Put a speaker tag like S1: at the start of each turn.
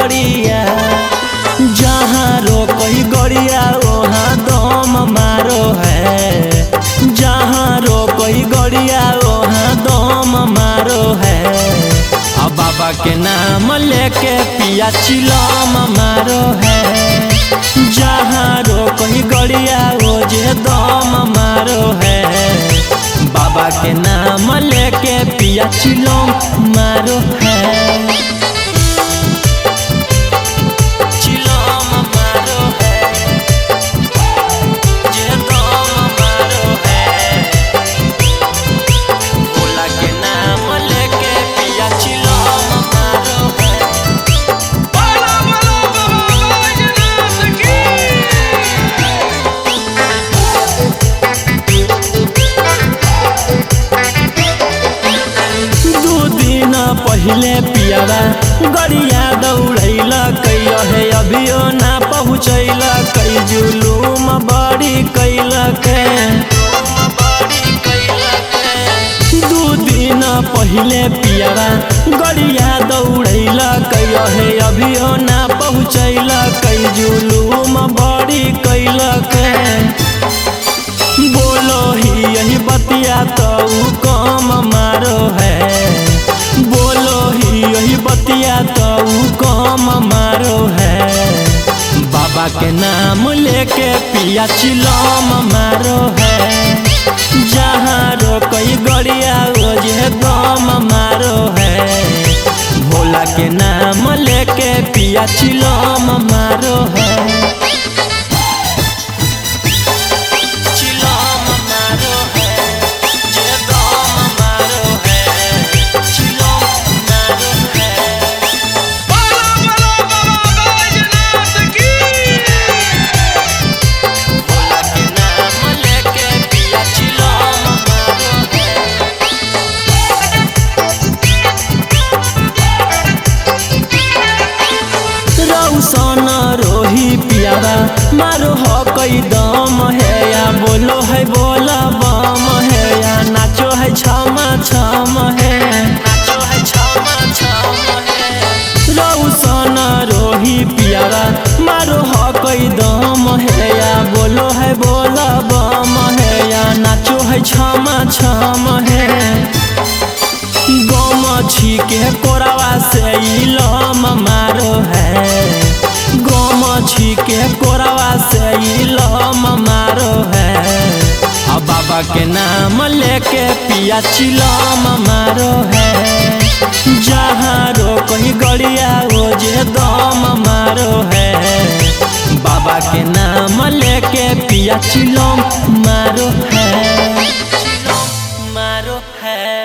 S1: गड़िया। जहाँ रोकई गड़िया वहाँ दम मारो है। जहाँ रोकई गड़िया वहाँ दम मारो है। अब बाबा के नाम लेके पिया चिलम मारो है। जहाँ रोकई गड़िया वो जे दम मारो है। बाबा के नाम लेके पिया चिलम मारो है। चिलम मारो है, जे दम मारो है। भोला के नाम लेके पिया चिलम मारो है।
S2: बोलो बोलो बाबा बैजनाथ की।
S1: दू दिन पहले पियावा गड़िया दौड़ैल कैल है। अभियो ना पहुँचैल कई जुलूम बड़ी कैल के। दू दिन पहले पियावा गड़िया दौड़ैल कैल है। अभियो ना पहुँचैल कई जुलूम बड़ी कैल के। बोलो ही यही बतिया तो कम मारो है। बोलो ही यही बतिया तो कम मारो है। बाबा के नाम लेके पिया चिलम मारो है। जहाँ रोकई गड़िया वो जे दम मारो है। भोला के नाम लेके पिया चिलम मारो है। चिलम मारो है, जे दम मारो है। चिलम मारो है।
S2: बोलो बोलो बाबा बैजनाथ की।
S1: भोला के नाम लेके पिया चिलम मारो है। रौसन रोही पियावा मारो हो कई दम है। या बोलो है बोला बम है। या नाचो है छमा छम है। नाचो है छमा छम है। रौसन रोही पियावा मारो हो कई दम है। या बोलो है बोला बम है। या नाचो है छमा छम है। गमछी के कोरावा से इलम मारो है। गमछी के कोरावा से इलम मारो है। अब बाबा के नाम लेके पिया चिलम मारो है। जहाँ रोकई गड़िया वो जे दम मारो है। बाबा के नाम लेके पिया चिलम मारो है। चिलम मारो है।